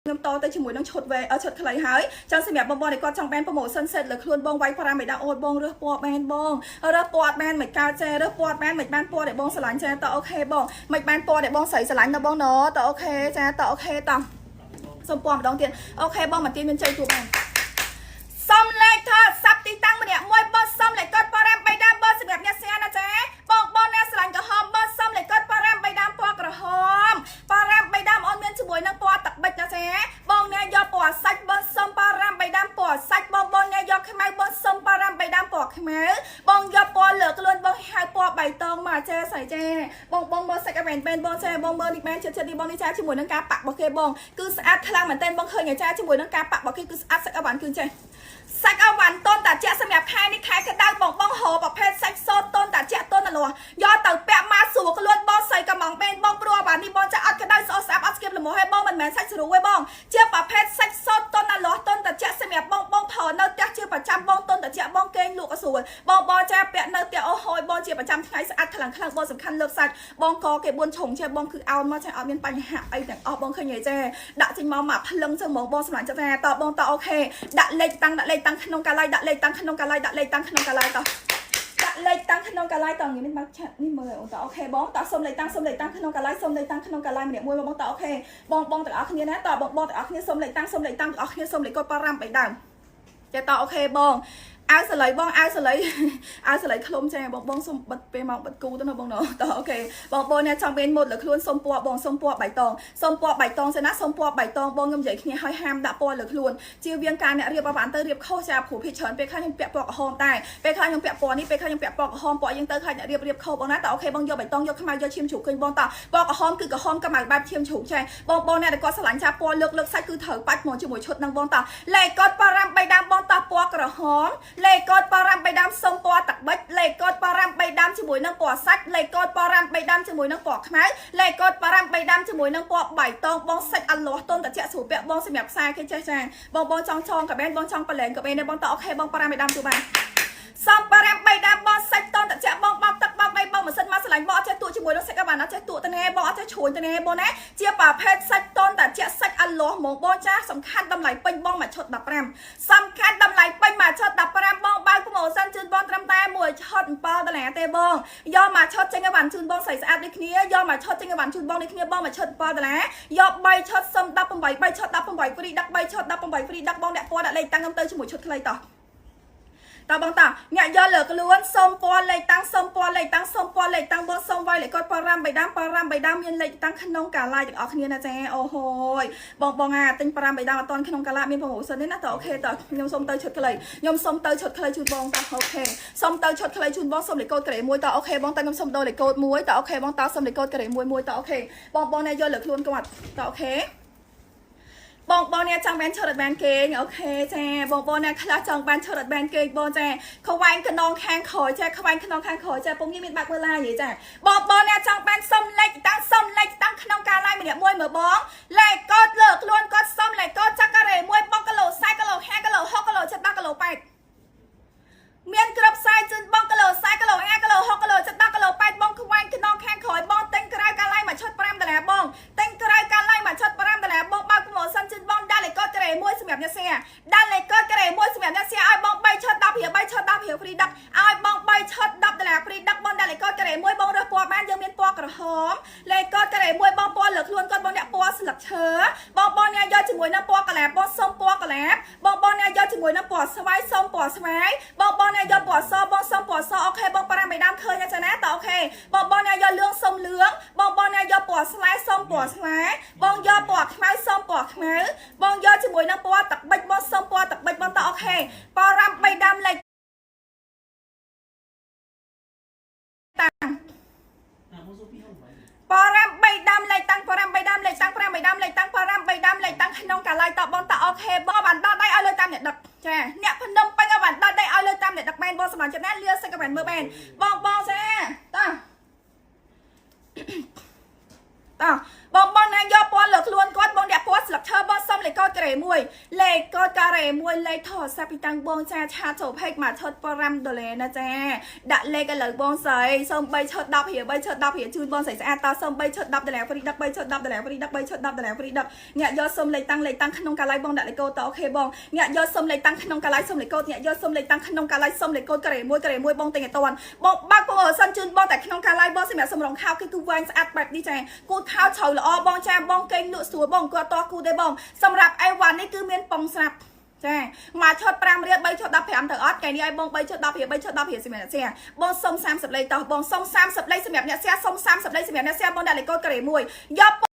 ខ្ញុំតទៅជាមួយនឹងឈុតវែឈុតខ្លីហើយចឹងសម្រាប់បងៗដែលគាត់ចង់បានប្រម៉ូសិនសេតលើខ្លួនបងវាយ5មេដាអូនបងរើសពណ៌បានបងរើសពណ៌បានមិនកើតចេះរើសពណ៌បានមិនបានពណ៌ដែលបងស្រឡាញ់ចេះតអូខេបងមិនបានពណ៌ដែលបងស្រីស្រឡាញ់ណាបងណតអូខេចាតអូខេតសុំពណ៌ម្ដងទៀតអូខេបងមកទៀតមានជ័យទូបានសុំលេខថាសាប់ទីតាំងម្នាក់មួយបងសុំលេខកត់5បីដាំបងសម្រាប់អ្នកស្អាតណាចាបងអ្នកស្រឡាញ់ក្រហមបងសុំលេខកត់5បីដាំពណ៌ក្រហម5បីដាំអូនមានជាមួយនឹងពណ៌ទឹកប៊ិចណាចាបងអ្នកយកពណ៌សាច់បងសុំ5បីដាំពណ៌សាច់បងអ្នកយកខ្មៅបងសុំ5បីដាំពណ៌ខ្មៅបងយកពណ៌លើខ្លួនបងហៅពណ៌បៃតងមកចាស្រីចាបងមើលសាច់អមែនបែនបងចាបងមើលនេះបែនចិត្តនេះបងនេះចាជាមួយនឹងការប៉ាក់របស់គេបងគឺស្អាតខ្លាំងមែនតើបងឃើញចាជាមួយនឹងការប៉ាក់របស់គេគឺស្អាតសាច់អវ៉ាន់គឺចេះសាច់អវ៉ាន់តូនតាជាសម្រាប់ខែនេះខែក្តៅបងហោប្រភេទសាច់សូតូនតាជាតូនលាស់យកទៅពាក់មកស្រួលខ្លួនបងស្រីកំងបែនបងព្រោះអវ៉ាន់នេះបងចាអត់ក្តៅស្អុះស្អាប់អត់ស្គៀបល្មមឲ្យបងមិនមែនសាច់ស្រួលទេបងជាប្រភេទសាច់សូតតូនលាស់តូនតាជាសម្រាប់បងប្រើនៅផ្ទះជាប្រចាំបងតូនតាជាបងគេងលក់ស្រួលបងចាពាក់នៅផ្ទះអូហូយបងជាប្រចាំថ្ងៃស្អាតខ្លាំងបងសំខាន់លើកសាច់បងកគេ4ឆុងចេះបងគឺអោនមកចាអត់មានបញ្ហាអីទាំងអស់បងឃើញទេចាដាក់ចេញមកភ្លឹងចឹងបងសម្រាប់ចាតបងតអូខេដាក់លេខតាំងក្នុងកាឡៃដាក់លេខតាំងក្នុងកាឡៃដាក់លេខតាំងក្នុងកាឡៃតដាក់លេខតាំងក្នុងកាឡៃតនេះមកឆាត់នេះមើលអូនតអូខេបងតសុំលេខតាំងក្នុងកាឡៃសុំលេខតាំងក្នុងកាឡៃម្នាក់មួយបងតអូខេបងទាំងអស់គ្នាណាតបងទាំងអស់គ្នាសុំលេខតាំងទាំងអស់គ្នាសុំលេខកូដ5បីដើមចាតអូខេបងអាវសលៃបងអាវសលៃខ្លុំចាបងសុំបិទពេលមកបិទគូទៅណាបងណតអូខេបងអ្នកចង់មានម៉ូតលើខ្លួនសុំពណ៌បងសុំពណ៌បៃតងសុំពណ៌បៃតងសិនណាសុំពណ៌បៃតងបងខ្ញុំនិយាយគ្នាឲ្យហាមដាក់ពណ៌លើខ្លួនជៀសវាងការអ្នករៀបអវ៉ាន់ទៅរៀបខុសចាព្រោះភាគច្រើនពេលខ្លះខ្ញុំពាក់ពណ៌ក្រហមតែពេលខ្លះខ្ញុំពាក់ពណ៌នេះពេលខ្លះខ្ញុំពាក់ពណ៌ក្រហមពណ៌យើងទៅខ្លាចអ្នករៀបខុសបងណាតអូខេបងយកបៃតងយកខ្មៅយកឈាមជ្រូកឃើញបងតពណ៌ក្រហមគឺក្រហមកម្ៅបែបឈាមជ្រូកចាបងអ្នកដែលគាត់ស្រឡាញ់ចាពណ៌លើកសាច់គឺត្រូវបាច់មកជាមួយឈុតនឹងបងតលេខកូដ5បីដើមបងតពណ៌ក្រហមលេខកូដ5បីដើមសុំពណ៌ទឹកប៊ិចលេខកូដ5បីដើមជាមួយនឹងពណ៌សាច់លេខកូដ5បីដើមជាមួយនឹងពណ៌ខ្មៅលេខកូដ5បីដើមជាមួយនឹងពណ៌បៃតងបងសាច់អលាស់តូនតាជាស្រួលពាក់បងសម្រាប់ខ្សែគេចេះចាបងចង់ឆងក៏បានបងចង់ប្រឡែងក៏បានបងតអូខេបង5បីដើមទូបានសំ5បីដើមបងសាច់តូនតាជាបងបោកទឹកបោកដីបងម៉ាស៊ីនមកឆ្លាញ់បងអត់ចេះទួជាមួយនឹងសាច់ក៏បានអត់ចេះទួទៅណែបងអត់ចេះឈួយទៅណែបងណាជាប្រភេទសាច់តូនតាជាសាច់អលាស់ហ្មងបងចាសំខាន់តម្លៃពេញបងមួយឈុត15សំខាន់តម្លៃពេញមួយឈុត15បងបើកប្រម៉ូសិនជូនបងត្រឹមតែមួយឈុត$7ទេបងយកមកឈុតចេញឲ្យបានជូនបងស្រីស្អាតដូចគ្នាយកមកឈុតចេញឲ្យបានជូនបងដូចគ្នាបងមួយឈុត$7យក3ឈុតសុំ18 3ឈុត18ហ្វ្រីដាក់3ឈុត18ហ្វ្រីដាក់បងអ្នកពណ៌ដាក់លេខតាំងខ្ញុំទៅជាមួយឈុតខ្លីតោះតបងតាអ្នកយកលើខ្លួនសុំពណ៌លេខតាំងសុំពណ៌លេខតាំងសុំពណ៌លេខតាំងបងសុំវាយលេខកូដ5បីដើមមានលេខតាំងក្នុងកាឡាយទាំងអស់គ្នាណាចាអូហូយបងទិញ5បីដើមអត់តន់ក្នុងកាឡាមានប្រម៉ូសិនទេណាតអូខេតខ្ញុំសុំទៅឈុតខ្លីខ្ញុំសុំទៅឈុតខ្លីជូនបងតអូខេសុំទៅឈុតខ្លីជូនបងសុំលេខកូដក្រេ1តអូខេបងតខ្ញុំសុំដូរលេខកូដ1តអូខេបងតសុំលេខកូដក្រេ1តអូខេបងអ្នកយកលើខ្លួនគាត់តអូខេបងអ្នកចង់បានឈុតអត់បានគេអូខេចាបងអ្នកខ្លះចង់បានឈុតអត់បានគេបងចាខ្វែងខ្នងខាងក្រោយចាខ្វែងខ្នងខាងក្រោយចាពងមានបាក់មើលឡាយចាបងអ្នកចង់បានសុំលេខតាំងក្នុងការឡាយម្នាក់មួយមើលបងលេខកូដលើខ្លួនគាត់សុំលេខកូដចាក់ការ៉េ1បងគីឡូ40គីឡូ50គីឡូ60គីឡូ70គីឡូ80មានគ្រប់ខ្សែជូនបងគីឡូ40គីឡូ50គីឡូ60គីឡូ70គីឡូ80បងខ្វែងខ្នងខាងក្រោយបងទិញក្រៅការឡាយមួយឈុត$5បងទិញក្រៅការឡាយមួយឈុត$5បងបើកប្រម៉ូសិនជូនបងដាក់លេខកូដការ៉េ1សម្រាប់អ្នកសៀដាក់លេខកូដការ៉េ1សម្រាប់អ្នកសៀឲ្យបង3ឈុត10រៀល3ឈុត10រៀលហ្វ្រីដាក់ឲ្យបង3ឈុត$10ហ្វ្រីដាក់បងដាក់លេខកូដការ៉េ1បងរើសពណ៌បានយើងមានពណ៌ក្រហមលេខកូដការ៉េ1បងពណ៌លើខ្លួនគាត់បងអ្នកពណ៌ស្លឹកឈើបងអ្នកយកជាមួយនឹងពណ៌កន្លែបងសុំពណ៌កន្លែបងអ្នកយកជាមួយនឹងពណ៌ស្វាយសុំពណ៌ស្វាយបងអ្នកយកពណ៌សបងសុំពណ៌សអូខេបង5បីដើមឃើញអញ្ចឹងណាតអូខេបងអ្នកយកលឿងសុំលឿងបងអ្នកយកពណ៌ស្លែសុំពណ៌ស្លែបងយកពណ៌ខ្មៅសុំពណ៌ខ្មៅបងយកជាមួយនឹងពណ៌ទឹកប៊ិចបងសុំពណ៌ទឹកប៊ិចបងតអូខេ5បីដើមលេខតាំង5បីដើមលេខតាំង5បីដើមលេខតាំង5បីដើមលេខតាំង5បីដើមលេខតាំងក្នុងកាឡាយតបងតអូខេបងបានដល់ដៃឲ្យលើតាមអ្នកដឹកចាអ្នកភ្នំពេញឲ្យបានដល់ដៃឲ្យលើតាមអ្នកដឹកមែនបងសម្រាប់ចិត្តណាលឿសិចក៏បានមើលបានបងចាតបងអ្នកយកពណ៌លើខ្លួនគាត់បងអ្នកពណ៌ស្លឹកឈើបងសុំ លេខកូដការ៉េ1លេខកូដការ៉េ1លេខថតសាពីតាំងបងចាឆាតចូលផេកមកឈុត$5ណាចាដាក់លេខឲ្យលើបងស្រីសូម3ឈុត10រៀល3ឈុត10រៀលជូនបងស្រីស្អាតតសូម3ឈុត$10 free ដឹក3ឈុត$10 free ដឹក3ឈុត$10 free ដឹកអ្នកយកសុំលេខតាំងក្នុងកាឡៃបងដាក់លេខកូដតអូខេបងអ្នកយកសុំលេខតាំងក្នុងកាឡៃសុំលេខកូដអ្នកយកសុំលេខតាំងក្នុងកាឡៃសុំលេខកូដការ៉េ1បងទិញឲ្យតាន់បងបាក់បងសិនជូនបងតែក្នុងកាឡៃបងសម្រាប់សម្រងខោគឺវែងស្អាតបែបនេះចាគូខោជ្រៅល្អបងចាបងកេងលក់ស្រួលបងគាត់តោះគូទេបងសម្រាប់អីវ៉ាន់នេះគឺមានប៉ុងស្រាប់ចាមកឈុត5រៀល3ឈុត15ទៅអត់ថ្ងៃនេះឲ្យបង3ឈុត10រៀល3ឈុត10រៀលសម្រាប់អ្នកស្រាបងសុំ30លេខតោះបងសុំ30លេខសម្រាប់អ្នកស្រាសុំ30លេខសម្រាប់អ្នកស្រាបងដាក់លេខកូដការ៉េ1យក